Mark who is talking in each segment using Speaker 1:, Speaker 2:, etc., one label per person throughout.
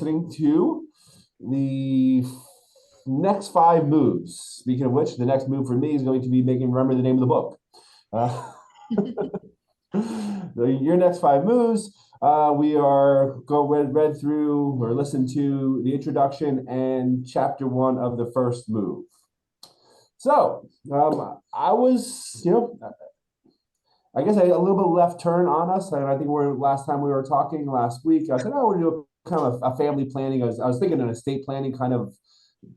Speaker 1: listening to the next 5 moves. Speaking of which, the next move for me is going to be remember the name of the book. Your next 5 moves. We are read through or listened to the introduction and chapter 1 of the first move. So I was, I guess a little bit left turn on us, and I think last time we were talking last week, I said, "Oh, we're doing kind of a family planning." I was thinking an estate planning, kind of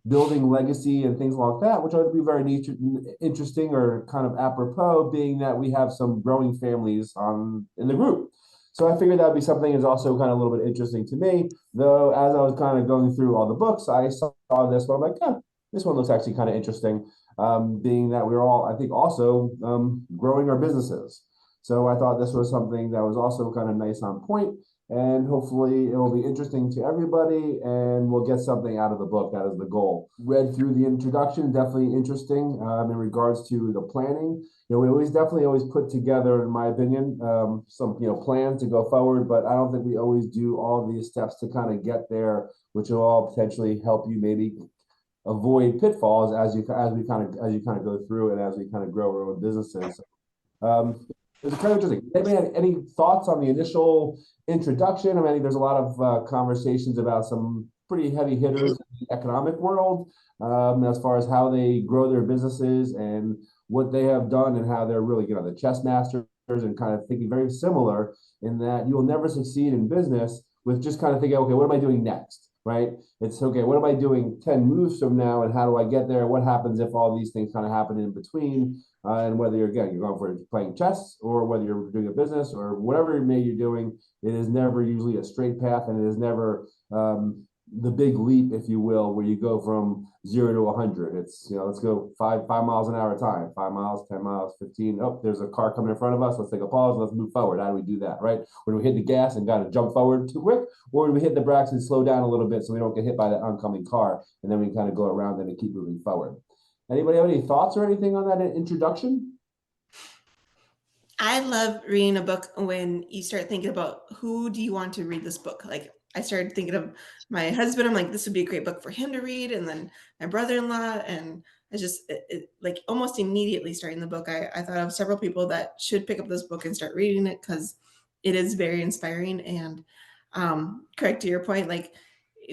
Speaker 1: building legacy and things like that, which would be very interesting or kind of apropos, being that we have some growing families in the group. So I figured that would be something that's also kind of a little bit interesting to me. Though as I was kind of going through all the books, I saw this one. I'm like, this one looks actually kind of interesting. Being that we're all, I think, also growing our businesses. So I thought this was something that was also kind of nice on point, and hopefully it will be interesting to everybody, and we'll get something out of the book. That is the goal. Read through the introduction, definitely interesting in regards to the planning. We definitely always put together, in my opinion, some plans to go forward, but I don't think we always do all these steps to kind of get there, which will all potentially help you maybe avoid pitfalls as you kind of go through it, as we kind of grow our own businesses. It's kind of interesting. Anybody have any thoughts on the initial introduction? I mean, I think there's a lot of conversations about some pretty heavy hitters in the economic world, as far as how they grow their businesses and what they have done, and how they're really, the chess masters, and kind of thinking very similar in that you will never succeed in business with just kind of thinking, okay, what am I doing next? Right? It's okay, what am I doing 10 moves from now, and how do I get there? What happens if all these things kind of happen in between? And whether you're going for playing chess, or whether you're doing a business, or whatever you're doing, it is never usually a straight path, and it is never the big leap, if you will, where you go from 0 to 100. It's, let's go 5 miles an hour at a time, 5 miles, 10 miles, 15. Oh, there's a car coming in front of us. Let's take a pause. Let's move forward. How do we do that, right? Or do we hit the gas and got to jump forward too quick? Or do we hit the brakes and slow down a little bit so we don't get hit by that oncoming car, and then we kind of go around and keep moving forward? Anybody have any thoughts or anything on that introduction?
Speaker 2: I love reading a book when you start thinking about who do you want to read this book. Like, I started thinking of my husband. I'm like, this would be a great book for him to read. And then my brother-in-law, and I just like almost immediately starting the book, I thought of several people that should pick up this book and start reading it, because it is very inspiring. And correct to your point, like,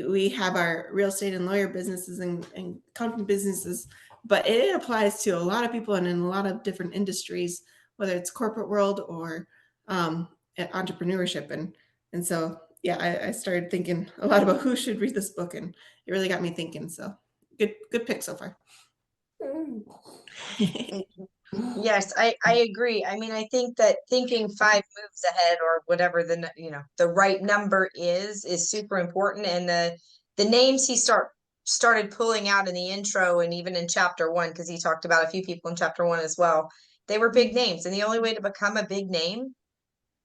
Speaker 2: we have our real estate and lawyer businesses and accounting businesses, but it applies to a lot of people and in a lot of different industries, whether it's corporate world or entrepreneurship. And so, yeah, I started thinking a lot about who should read this book, and it really got me thinking. So good pick so far.
Speaker 3: Yes, I agree. I mean, I think that thinking 5 moves ahead, or whatever the right number is super important. And the names he started pulling out in the intro, and even in chapter 1, because he talked about a few people in chapter 1 as well. They were big names, and the only way to become a big name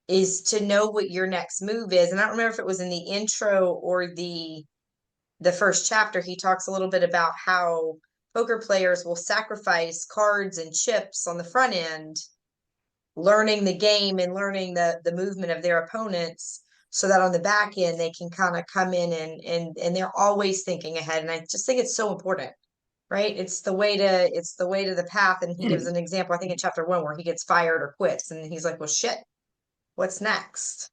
Speaker 3: is to know what your next move is. And I don't remember if it was in the intro or the first chapter. He talks a little bit about how poker players will sacrifice cards and chips on the front end, learning the game and learning the movement of their opponents, so that on the back end they can kind of come in and they're always thinking ahead. And I just think it's so important, right? It's the way to the path. And he gives an example, I think in chapter 1, where he gets fired or quits, and he's like, well, shit, what's next?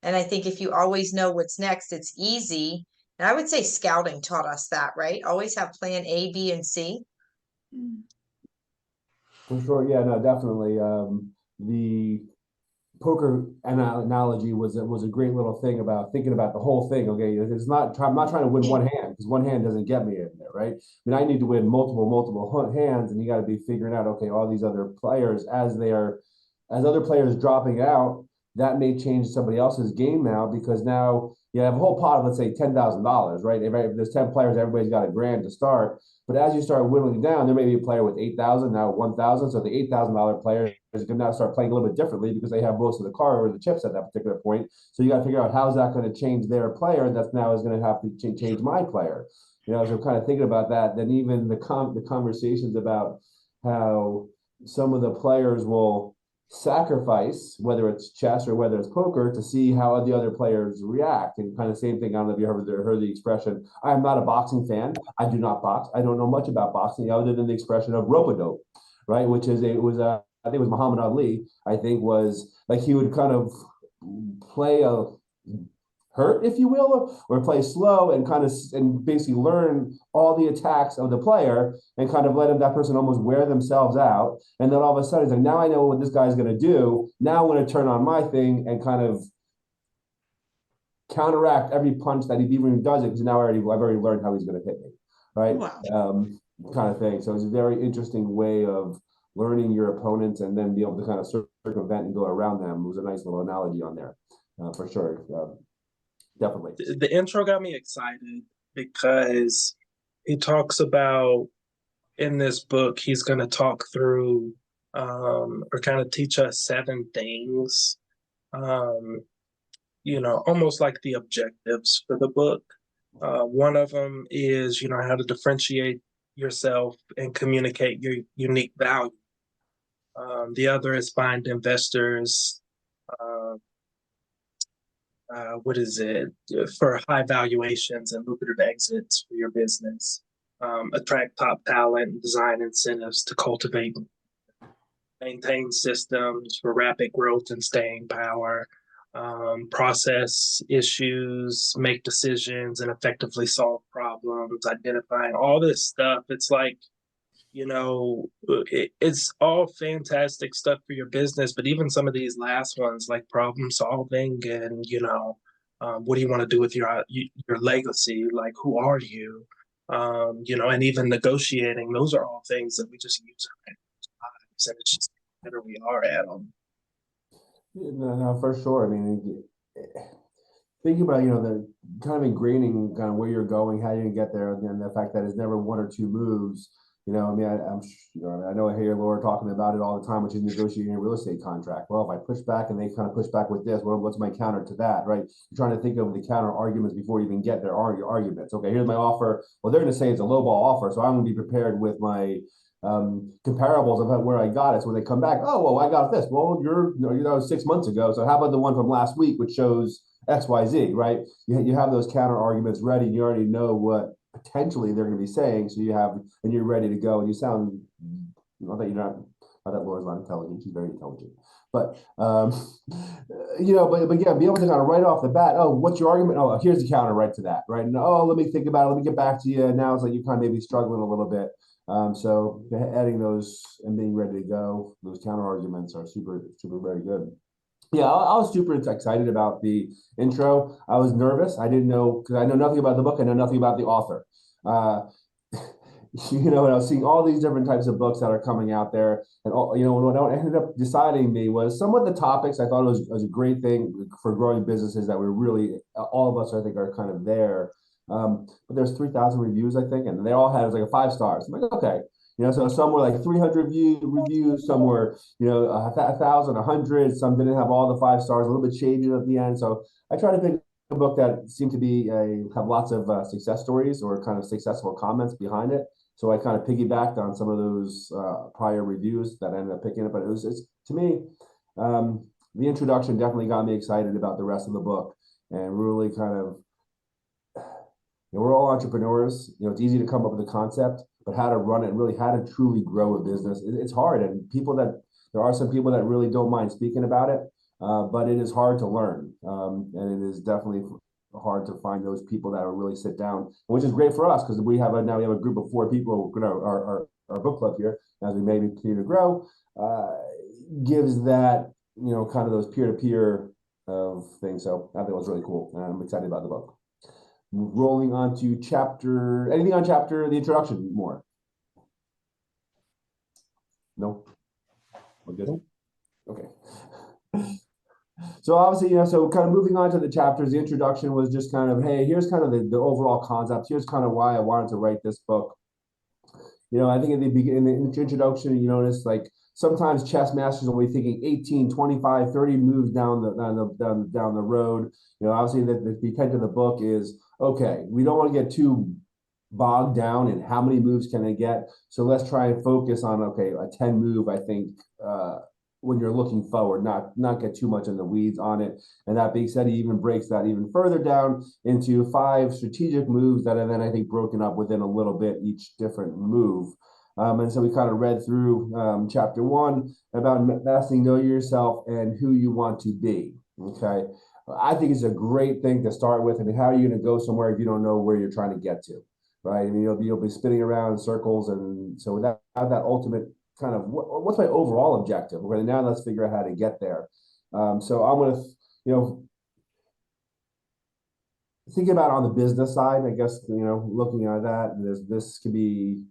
Speaker 3: And I think if you always know what's next, it's easy. And I would say scouting taught us that, right? Always have plan A, B, and C.
Speaker 1: For sure. Yeah, no, definitely. The poker analogy was a great little thing about thinking about the whole thing. Okay, it's not, I'm not trying to win one hand, because one hand doesn't get me in there, right? I mean, I need to win multiple hands, and you got to be figuring out, okay, all these other players, as other players dropping out, that may change somebody else's game now, because now you have a whole pot of, let's say, $10,000, right? If there's 10 players, everybody's got $1,000 to start. But as you start whittling down, there may be a player with 8,000, now 1,000. So the $8,000 player is going to now start playing a little bit differently, because they have most of the card or the chips at that particular point. So you got to figure out, how's that going to change their player? That's now is going to have to change my player. So kind of thinking about that. Then even the conversations about how some of the players will sacrifice, whether it's chess or whether it's poker, to see how the other players react. And kind of same thing. I don't know if you ever heard the expression, I'm not a boxing fan. I do not box. I don't know much about boxing other than the expression of rope-a-dope, right? Which is, I think it was Muhammad Ali, I think was like, he would kind of play a hurt, if you will, or play slow and kind of and basically learn all the attacks of the player and kind of let that person almost wear themselves out. And then all of a sudden, it's like, now I know what this guy's going to do. Now I'm going to turn on my thing and kind of counteract every punch that he even does it, because now I've already learned how he's going to hit me, right?
Speaker 2: Wow.
Speaker 1: Kind of thing. So it's a very interesting way of learning your opponents and then be able to kind of circumvent and go around them. It was a nice little analogy on there, for sure. Definitely.
Speaker 4: The intro got me excited because he talks about, in this book, he's going to talk through or kind of teach us 7 things, almost like the objectives for the book. One of them is, how to differentiate yourself and communicate your unique value. The other is find investors, for high valuations and lucrative exits for your business. Attract top talent, design incentives to cultivate, maintain systems for rapid growth and staying power, process issues, make decisions, and effectively solve problems, identifying all this stuff. It's like, it's all fantastic stuff for your business, but even some of these last ones, like problem solving and, what do you want to do with your legacy? Like, who are you? And even negotiating, those are all things that we just use in our lives, and it's just better we are at them.
Speaker 1: No, for sure. I mean, thinking about, the kind of ingraining kind of where you're going, how you're gonna get there, and the fact that it's never 1 or 2 moves. I mean, I know I hear Laura talking about it all the time, which is negotiating a real estate contract. Well, if I push back and they kind of push back with this, well, what's my counter to that, right? You're trying to think of the counter arguments before you even get there, your arguments. Okay, here's my offer. Well, they're going to say it's a lowball offer, so I'm going to be prepared with my comparables of where I got it. So when they come back, oh, well, I got this. Well, that was 6 months ago. So how about the one from last week, which shows X, Y, Z, right? You have those counter arguments ready. You already know what potentially they're going to be saying, so you're ready to go, and you sound, not that Laura's not intelligent, she's very intelligent, but but yeah, be able to kind of right off the bat, oh, what's your argument? Oh, here's the counter right to that, right? And oh, let me think about it, let me get back to you. Now it's like you kind of maybe struggling a little bit, so adding those and being ready to go, those counter arguments are super very good. Yeah, I was super excited about the intro. I was nervous. I didn't know, because I know nothing about the book. I know nothing about the author. And I was seeing all these different types of books that are coming out there. And, what I ended up deciding was some of the topics I thought was a great thing for growing businesses that were really, all of us, I think, are kind of there. But there's 3,000 reviews, I think, and they all had, it was like a 5 stars. I'm like, okay. So some were like 300 reviews, some were, 1,000, 100, some didn't have all the 5 stars, a little bit shaded at the end. So I try to pick a book that seemed to be have lots of success stories or kind of successful comments behind it. So I kind of piggybacked on some of those prior reviews that I ended up picking up. But it's to me, the introduction definitely got me excited about the rest of the book, and really kind of, we're all entrepreneurs. It's easy to come up with a concept, but how to run it, really how to truly grow a business, it's hard. And there are some people that really don't mind speaking about it, but it is hard to learn. And it is definitely hard to find those people that will really sit down, which is great for us, because we have a group of 4 people, our book club here, as we maybe continue to grow, gives that, kind of those peer-to-peer of things. So I think it was really cool. And I'm excited about the book. Rolling on to anything on the introduction more? No? We're good? Okay. So obviously, so kind of moving on to the chapters, the introduction was just kind of, hey, here's kind of the overall concept. Here's kind of why I wanted to write this book. I think in the introduction, you notice like sometimes chess masters will be thinking 18, 25, 30 moves down the road. Obviously the intent of the book is, okay, we don't want to get too bogged down in how many moves can I get. So let's try and focus on, okay, a 10 move, I think, when you're looking forward, not get too much in the weeds on it. And that being said, he even breaks that even further down into 5 strategic moves that are then, I think, broken up within a little bit each different move. And so we kind of read through chapter 1 about mastering know yourself and who you want to be. Okay, I think it's a great thing to start with. I mean, how are you going to go somewhere if you don't know where you're trying to get to, right? I mean, you'll be spinning around in circles, and so without that ultimate kind of what's my overall objective? Okay, now let's figure out how to get there. So I'm going to, thinking about on the business side, I guess, looking at that, this could be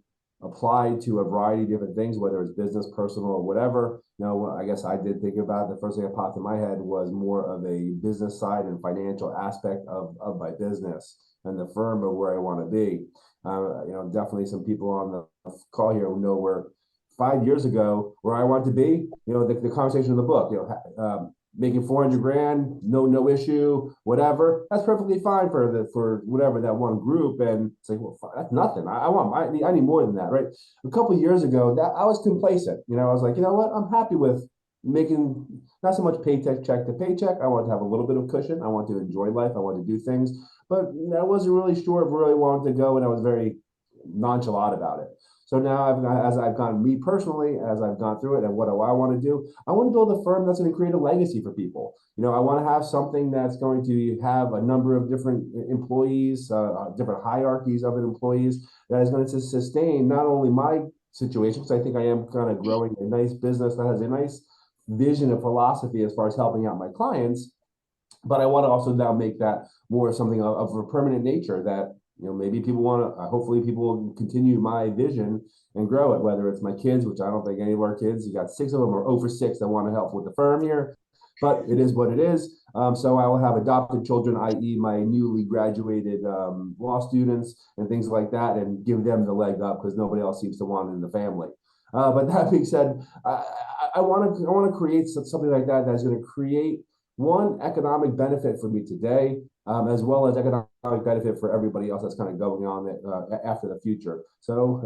Speaker 1: applied to a variety of different things, whether it's business, personal, or whatever. I guess I did think about it. The first thing that popped in my head was more of a business side and financial aspect of my business and the firm of where I want to be. Definitely some people on the call here who know where 5 years ago where I want to be. The conversation in the book, making 400 grand, no issue, whatever. That's perfectly fine for whatever that one group. And it's like, well, that's nothing. I need more than that, right? A couple of years ago, that I was complacent. I was like, you know what? I'm happy with making not so much paycheck to paycheck. I want to have a little bit of cushion. I want to enjoy life. I want to do things, but I wasn't really sure if I really wanted to go, and I was very nonchalant about it. So now, as I've gone, me personally, as I've gone through it, and what do I want to do? I want to build a firm that's going to create a legacy for people. I want to have something that's going to have a number of different employees, different hierarchies of employees, that is going to sustain not only my situation, because I think I am kind of growing a nice business that has a nice vision and philosophy as far as helping out my clients, but I want to also now make that more something of a permanent nature that, maybe people want to, hopefully people will continue my vision and grow it, whether it's my kids, which I don't think any of our kids, you got 6 of them, are over 6 that want to help with the firm here, but it is what it is. So I will have adopted children, i.e. my newly graduated law students and things like that, and give them the leg up because nobody else seems to want it in the family. But that being said, I want to create something like that that's going to create one economic benefit for me today, as well as economic benefit for everybody else that's kind of going on after the future. So,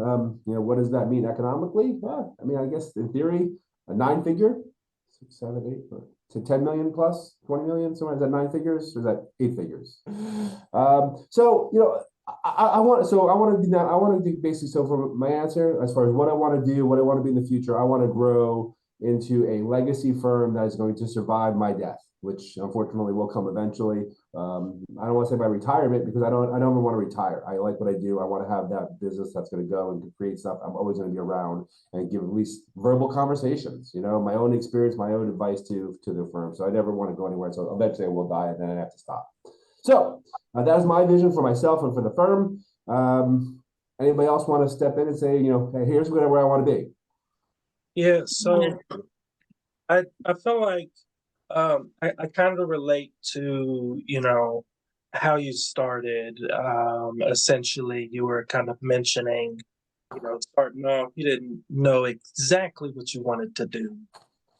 Speaker 1: what does that mean economically? I guess in theory, a 9-figure, 6, 7, 8, to 10 million plus, 20 million. So is that 9 figures or is that 8 figures? I want to do basically, so for my answer, as far as what I want to do, what I want to be in the future, I want to grow into a legacy firm that is going to survive my death, which unfortunately will come eventually. I don't want to say by retirement, because I don't ever want to retire. I like what I do. I want to have that business that's going to go and create stuff. I'm always going to be around and give at least verbal conversations, my own experience, my own advice to the firm. So I never want to go anywhere. So eventually I will die and then I have to stop. So that is my vision for myself and for the firm. Anybody else want to step in and say, hey, here's where I want to be?
Speaker 4: Yeah, so I feel like I kind of relate to, how you started. Essentially, you were kind of mentioning, starting off, you didn't know exactly what you wanted to do.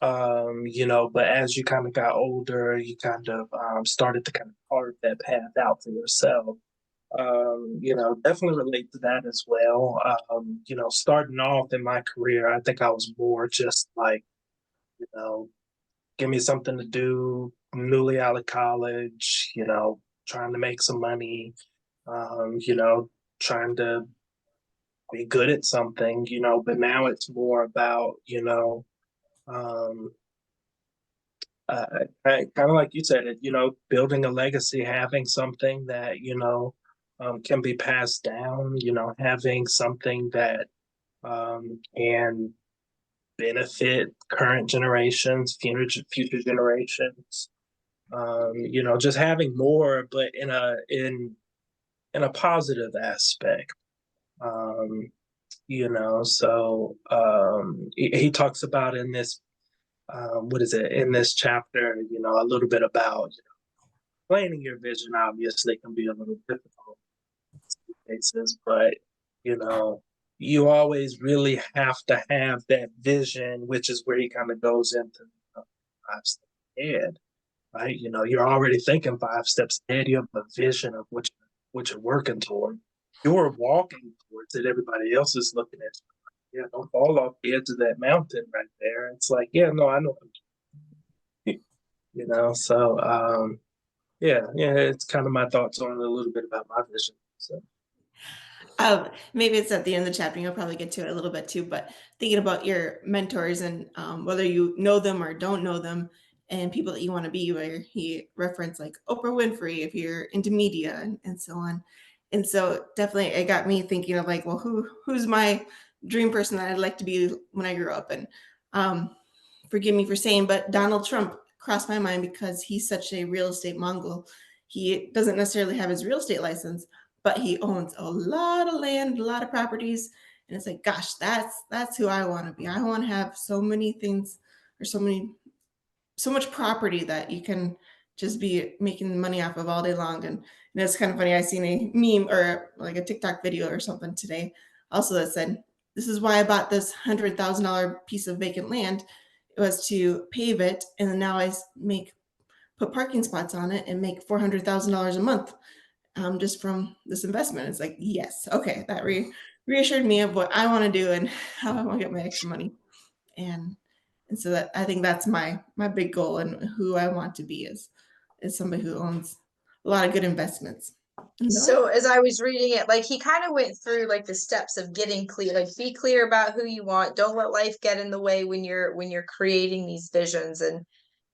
Speaker 4: But as you kind of got older, you kind of started to kind of carve that path out for yourself. Definitely relate to that as well. Starting off in my career, I think I was more just like, give me something to do, newly out of college, trying to make some money, trying to be good at something, but now it's more about, kind of like you said, building a legacy, having something that, can be passed down, having something that can benefit current generations, future generations, just having more, but in a positive aspect. So he talks about in this in this chapter, a little bit about, planning your vision obviously can be a little difficult in some cases, but, you always really have to have that vision, which is where he kind of goes into 5 steps ahead, right? You're already thinking 5 steps ahead. You have a vision of what you're working toward. You're walking towards it. Everybody else is looking at you. Yeah, don't fall off the edge of that mountain right there. it's like, yeah, no, I know. You know, so yeah, it's kind of my thoughts on a little bit about my vision. So
Speaker 2: Maybe it's at the end of the chapter. You'll probably get to it a little bit too. But thinking about your mentors and whether you know them or don't know them, and people that you want to be, where he referenced like Oprah Winfrey, if you're into media and so on. And so definitely it got me thinking of like, well, who's my dream person that I'd like to be when I grew up? And forgive me for saying, but Donald Trump crossed my mind because he's such a real estate mogul. He doesn't necessarily have his real estate license, but he owns a lot of land, a lot of properties. And it's like, gosh, that's who I want to be. I want to have so many things or so much property that you can just be making money off of all day long. And it's kind of funny. I seen a meme or like a TikTok video or something today also that said, this is why I bought this $100,000 piece of vacant land. It was to pave it. And now I put parking spots on it and make $400,000 a month just from this investment. It's like, yes, okay, that reassured me of what I want to do and how I want to get my extra money. And so that I think that's my big goal, and who I want to be is somebody who owns a lot of good investments.
Speaker 3: So as I was reading it, like he kind of went through like the steps of getting clear, like be clear about who you want. Don't let life get in the way when you're creating these visions. And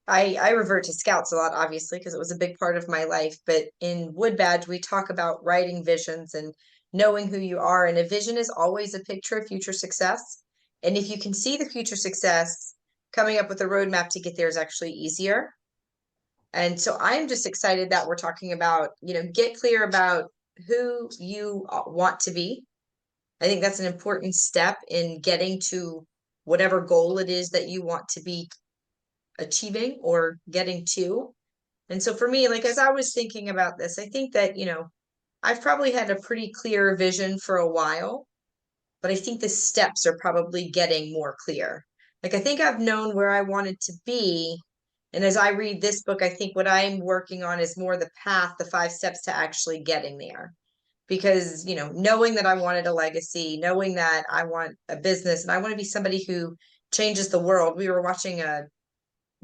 Speaker 3: I revert to Scouts a lot, obviously, because it was a big part of my life. But in Wood Badge, we talk about writing visions and knowing who you are. And a vision is always a picture of future success. And if you can see the future success, coming up with a roadmap to get there is actually easier. And so I'm just excited that we're talking about, get clear about who you want to be. I think that's an important step in getting to whatever goal it is that you want to be achieving or getting to. And so for me, like, as I was thinking about this, I think that, I've probably had a pretty clear vision for a while, but I think the steps are probably getting more clear. Like, I think I've known where I wanted to be. And as I read this book, I think what I'm working on is more the path, the 5 steps to actually getting there. Because, knowing that I wanted a legacy, knowing that I want a business and I want to be somebody who changes the world. We were watching a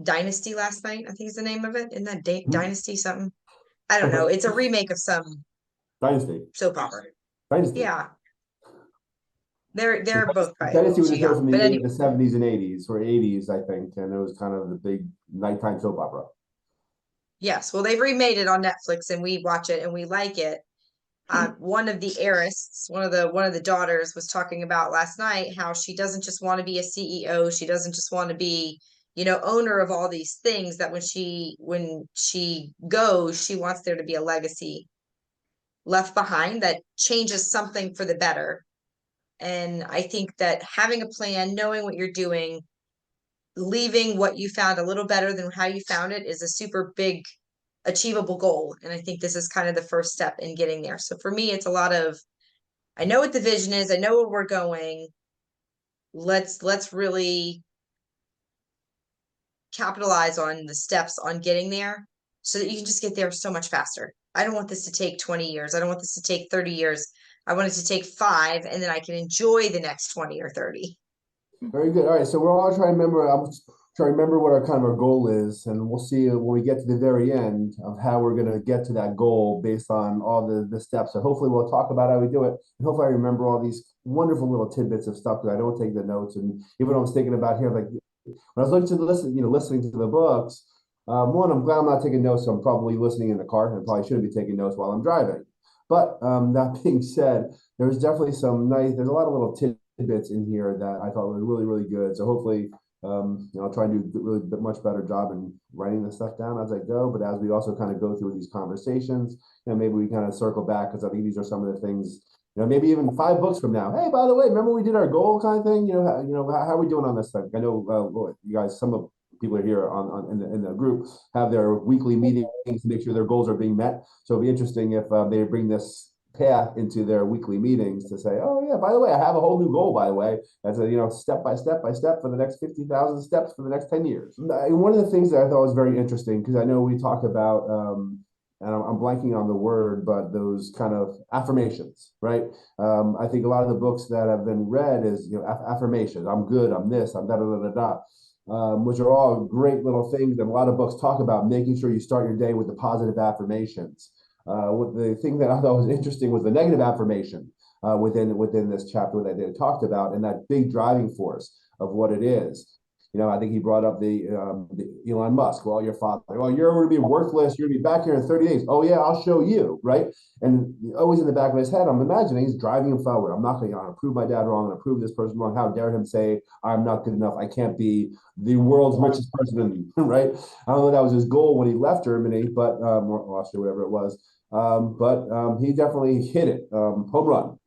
Speaker 3: Dynasty last night, I think is the name of it. Isn't that Dynasty something? I don't know. It's a remake of some
Speaker 1: Dynasty.
Speaker 3: soap opera.
Speaker 1: Dynasty.
Speaker 3: Yeah. They're both probably
Speaker 1: Dynasty was a show
Speaker 3: young,
Speaker 1: from the,
Speaker 3: but anyway.
Speaker 1: the 70s and 80s, or 80s, I think, and it was kind of the big nighttime soap opera.
Speaker 3: Yes, well, they've remade it on Netflix, and we watch it and we like it. One of the heiress, one of the daughters, was talking about last night how she doesn't just want to be a CEO. She doesn't just want to be, owner of all these things. That when she goes, she wants there to be a legacy left behind that changes something for the better. And I think that having a plan, knowing what you're doing, leaving what you found a little better than how you found it is a super big achievable goal. And I think this is kind of the first step in getting there. So for me, it's a lot of, I know what the vision is. I know where we're going. Let's really capitalize on the steps on getting there so that you can just get there so much faster. I don't want this to take 20 years. I don't want this to take 30 years. I want it to take 5, and then I can enjoy the next 20 or 30.
Speaker 1: Very good. All right, so we're all trying to remember. I'm trying to remember what our goal is, and we'll see when we get to the very end of how we're going to get to that goal based on all the steps. So hopefully we'll talk about how we do it, and hopefully I remember all these wonderful little tidbits of stuff that I don't take the notes. And even though I was thinking about here, like when I was listening to the books. One, I'm glad I'm not taking notes. So I'm probably listening in the car, and probably shouldn't be taking notes while I'm driving. But that being said, there's definitely there's a lot of little tidbits in here that I thought were really, really good. So hopefully, I'll try and do a really much better job in writing this stuff down as I go. But as we also kind of go through these conversations, maybe we kind of circle back, because I think these are some of the things, maybe even 5 books from now. Hey, by the way, remember we did our goal kind of thing? How are we doing on this thing? I know you guys, some of people are here in the group have their weekly meetings to make sure their goals are being met. So it'd be interesting if they bring this path into their weekly meetings to say, oh yeah, by the way, I have a whole new goal, by the way, that's a step by step for the next 50,000 steps for the next 10 years. And one of the things that I thought was very interesting, because I know we talked about and I'm blanking on the word, but those kind of affirmations, right? I think a lot of the books that have been read is affirmations. I'm good, I'm this, I'm da da da da da. which are all great little things. And a lot of books talk about making sure you start your day with the positive affirmations. What the thing that I thought was interesting was the negative affirmation within this chapter that they talked about, and that big driving force of what it is. I think he brought up the Elon Musk. Well, your father. Well, you're going to be worthless. You're going to be back here in 30 days. Oh yeah, I'll show you, right? And always in the back of his head, I'm imagining he's driving him forward. I'm not going to prove my dad wrong. I'm going to prove this person wrong. How dare him say I'm not good enough? I can't be the world's richest person, right? I don't know if that was his goal when he left Germany, but or Austria, whatever it was. But he definitely hit it, home run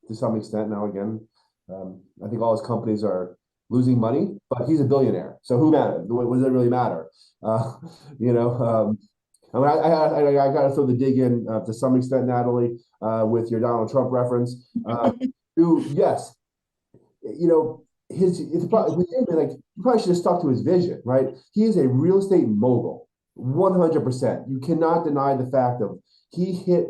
Speaker 1: to some extent. Now again, I think all his companies are losing money, but he's a billionaire. So who matters? What does it really matter? You know, I mean, I got to throw the dig in to some extent, Natalie, with your Donald Trump reference. Who, yes, it's probably with him, like he probably should have stuck to his vision, right? He is a real estate mogul, 100%. You cannot deny the fact of he hit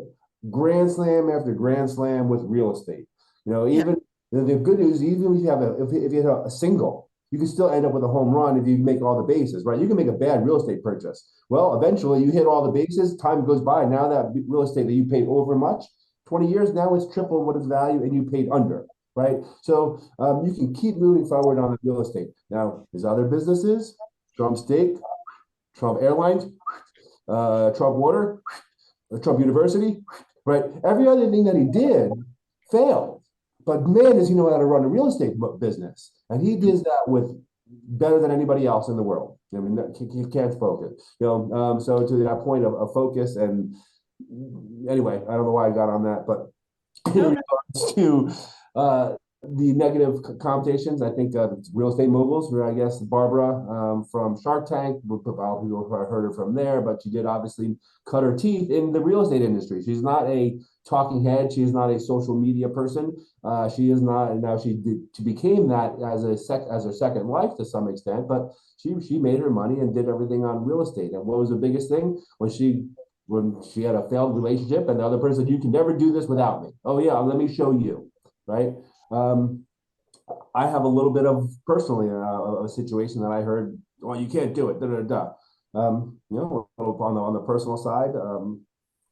Speaker 1: grand slam after grand slam with real estate. Even the good news, even if you have if you hit a single, you can still end up with a home run if you make all the bases, right? You can make a bad real estate purchase. Well, eventually you hit all the bases, time goes by. Now that real estate that you paid over much, 20 years, now it's triple what its value and you paid under, right? So you can keep moving forward on the real estate. Now, his other businesses, Trump Steak, Trump Airlines, Trump Water, Trump University, right? Every other thing that he did failed. But man, does he know how to run a real estate business. And he does that with better than anybody else in the world. I mean, he can't focus. So to that point of focus, and anyway, I don't know why I got on that, but in regards to the negative connotations, I think real estate moguls, where I guess Barbara from Shark Tank, people heard her from there, but she did obviously cut her teeth in the real estate industry. She's not a talking head. She is not a social media person. She is not, and now she became that as her second life to some extent, but she made her money and did everything on real estate. And what was the biggest thing? When she had a failed relationship and the other person, you can never do this without me. Oh yeah, let me show you, right? I have a little bit of personally a situation that I heard, well, you can't do it, da, da, da. On the personal side,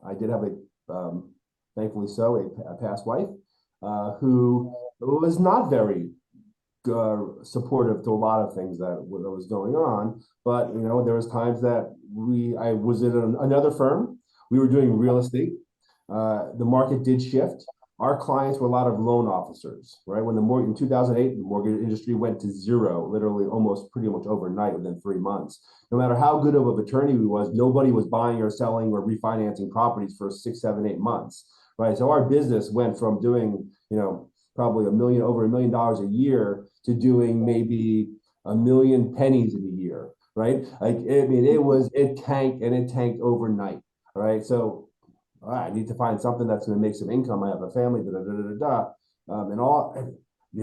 Speaker 1: I did have thankfully so, a past wife who was not very supportive to a lot of things that was going on. But, there was times that I was in another firm. We were doing real estate. The market did shift. Our clients were a lot of loan officers, right? When in 2008, the mortgage industry went to zero, literally almost pretty much overnight within 3 months. No matter how good of an attorney we was, nobody was buying or selling or refinancing properties for 6, 7, 8 months, right? So our business went from doing, probably over $1 million a year to doing maybe 1 million pennies in a year, right? Like, I mean, it tanked overnight, all right? So I need to find something that's going to make some income. I have a family, you're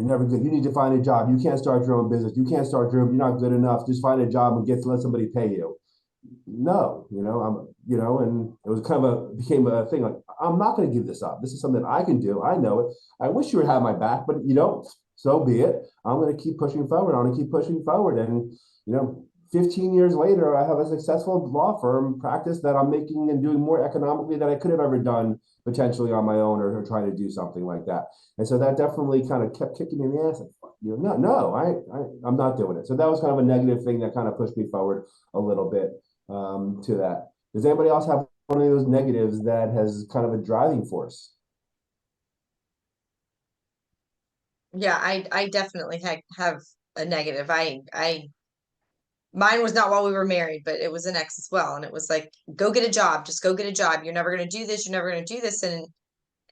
Speaker 1: never good. You need to find a job. You can't start your own business. You can't start you're not good enough. Just find a job and let somebody pay you. No, and it was became a thing like, I'm not going to give this up. This is something I can do. I know it. I wish you would have my back, but so be it. I'm going to keep pushing forward. I'm going to keep pushing forward. And, 15 years later, I have a successful law firm practice that I'm making and doing more economically than I could have ever done potentially on my own or trying to do something like that. And so that definitely kind of kept kicking me in the ass. I'm not doing it. So that was kind of a negative thing that kind of pushed me forward a little bit to that. Does anybody else have one of those negatives that has kind of a driving force?
Speaker 3: Yeah, I definitely have a negative. Mine was not while we were married, but it was an ex as well. And it was like, go get a job, just go get a job. You're never going to do this. You're never going to do this. And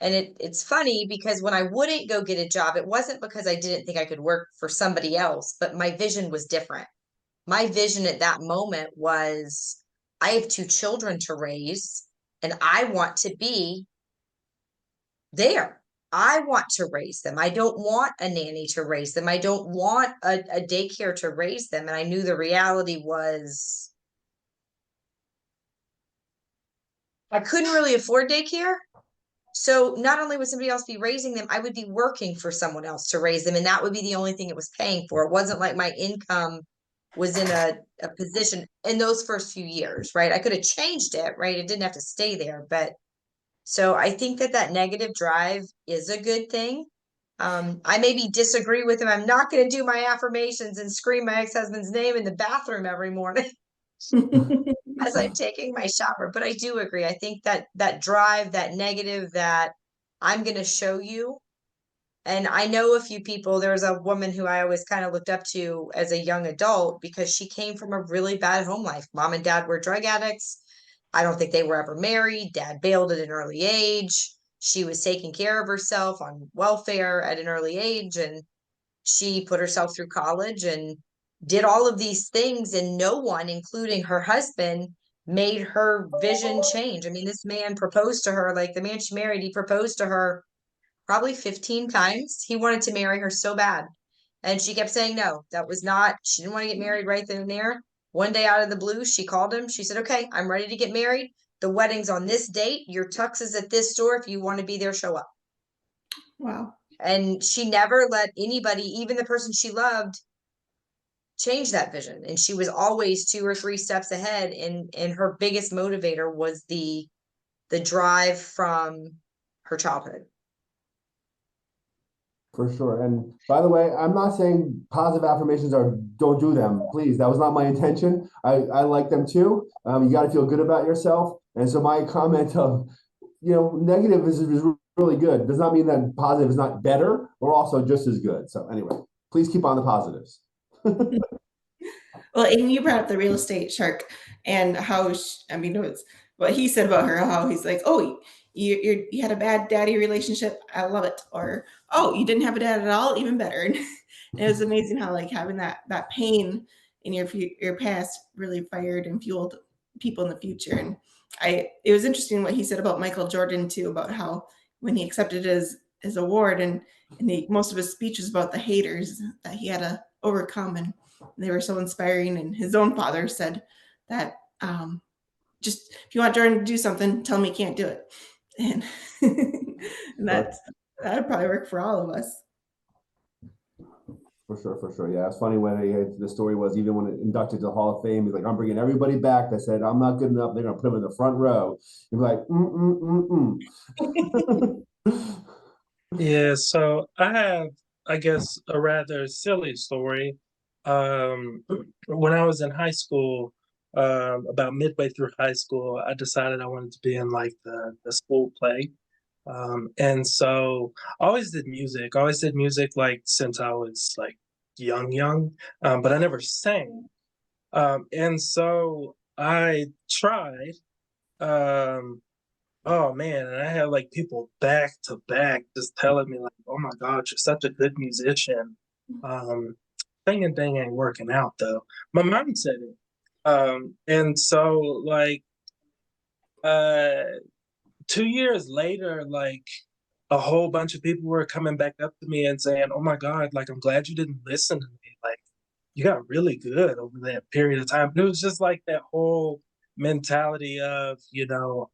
Speaker 3: it's funny because when I wouldn't go get a job, it wasn't because I didn't think I could work for somebody else, but my vision was different. My vision at that moment was, I have 2 children to raise and I want to be there. I want to raise them. I don't want a nanny to raise them. I don't want a daycare to raise them. And I knew the reality was I couldn't really afford daycare. So not only would somebody else be raising them, I would be working for someone else to raise them. And that would be the only thing it was paying for. It wasn't like my income was in a position in those first few years, right? I could have changed it, right? It didn't have to stay there, but so I think that that negative drive is a good thing. I maybe disagree with him. I'm not going to do my affirmations and scream my ex-husband's name in the bathroom every morning as I'm taking my shower, but I do agree. I think that that drive, that negative, that I'm going to show you. And I know a few people. There was a woman who I always kind of looked up to as a young adult because she came from a really bad home life. Mom and dad were drug addicts. I don't think they were ever married. Dad bailed at an early age. She was taking care of herself on welfare at an early age, and she put herself through college and did all of these things, and no one, including her husband, made her vision change. I mean, this man proposed to her, like the man she married, he proposed to her probably 15 times. He wanted to marry her so bad. And she kept saying no. That was not, she didn't want to get married right then and there. One day out of the blue, she called him. She said, okay, I'm ready to get married. The wedding's on this date. Your tux is at this store. If you want to be there, show up.
Speaker 2: Wow.
Speaker 3: And she never let anybody, even the person she loved, change that vision. And she was always 2 or 3 steps ahead. And her biggest motivator was the drive from her childhood.
Speaker 1: For sure. And by the way, I'm not saying positive affirmations are don't do them. Please, that was not my intention. I like them too. You got to feel good about yourself. And so my comment of, negative is really good. Does not mean that positive is not better or also just as good. So anyway, please keep on the positives.
Speaker 2: Well, and you brought up the real estate shark and how, it was what he said about her, how he's like, oh, you had a bad daddy relationship. I love it. Or, oh, you didn't have a dad at all. Even better. And it was amazing how like having that pain in your past really fired and fueled people in the future. And it was interesting what he said about Michael Jordan too, about how when he accepted his award and most of his speech was about the haters that he had to overcome, and they were so inspiring. And his own father said that just if you want Jordan to do something, tell him he can't do it. And, and that would probably work for all of us.
Speaker 1: For sure. Yeah, it's funny when the story was even when inducted to the Hall of Fame, he's like, I'm bringing everybody back that said I'm not good enough. They're gonna put him in the front row. He's like,
Speaker 4: Yeah, so I have, I guess, a rather silly story. When I was in high school, about midway through high school, I decided I wanted to be in like the school play. And so I always did music. I always did music like since I was like young, but I never sang. And so I tried. Oh man, and I had like people back to back just telling me like, "Oh my God, you're such a good musician." Singing thing ain't working out though. My mom said it. And so like 2 years later, like a whole bunch of people were coming back up to me and saying, "Oh my God, like I'm glad you didn't listen to me. Like you got really good over that period of time." But it was just like that whole mentality of,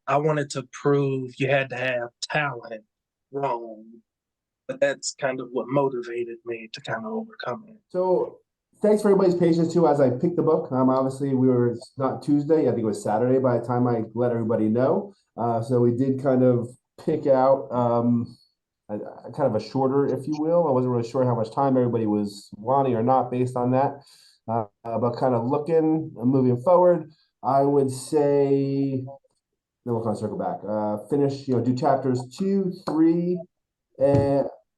Speaker 4: I wanted to prove you had to have talent. Wrong. But that's kind of what motivated me to kind of overcome it.
Speaker 1: So thanks for everybody's patience too as I picked the book. Obviously it's not Tuesday, I think it was Saturday by the time I let everybody know. So we did kind of pick out kind of a shorter, if you will. I wasn't really sure how much time everybody was wanting or not based on that. But kind of looking, moving forward, I would say, then we'll kind of circle back. Finish, do chapters 2, 3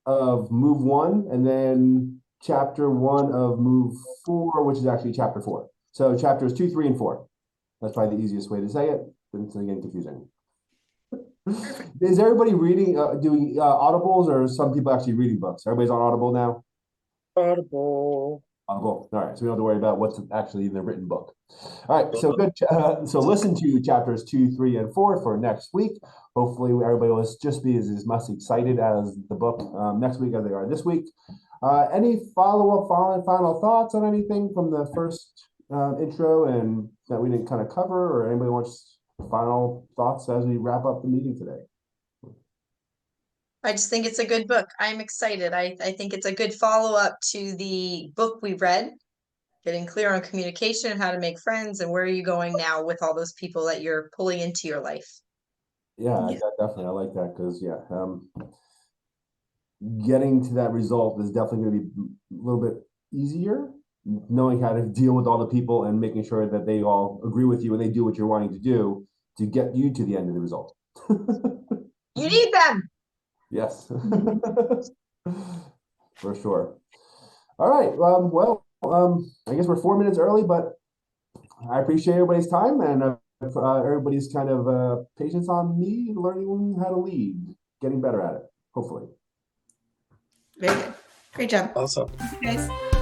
Speaker 1: of move 1, and then chapter 1 of move 4, which is actually chapter 4. So chapters 2, 3, and 4. That's probably the easiest way to say it. It's getting confusing. Is everybody reading, doing audibles, or some people actually reading books? Everybody's on Audible now?
Speaker 4: Audible.
Speaker 1: All right, so we don't have to worry about what's actually in the written book. All right, so good. So listen to chapters 2, 3, and 4 for next week. Hopefully everybody will just be as much excited as the book next week as they are this week. Any follow-up, final thoughts on anything from the first intro and that we didn't kind of cover, or anybody wants final thoughts as we wrap up the meeting today?
Speaker 3: I just think it's a good book. I'm excited. I think it's a good follow-up to the book we read. getting clear on communication and how to make friends, and where are you going now with all those people that you're pulling into your life.
Speaker 1: Yeah,
Speaker 2: Yeah.
Speaker 1: definitely. I like that because getting to that result is definitely going to be a little bit easier, knowing how to deal with all the people and making sure that they all agree with you and they do what you're wanting to do to get you to the end of the result.
Speaker 3: You need them.
Speaker 1: Yes, for sure. All right. Well, I guess we're 4 minutes early, but I appreciate everybody's time and everybody's kind of patience on me learning how to lead, getting better at it, hopefully.
Speaker 2: Very good. Great job.
Speaker 4: Awesome.
Speaker 2: Thank you guys.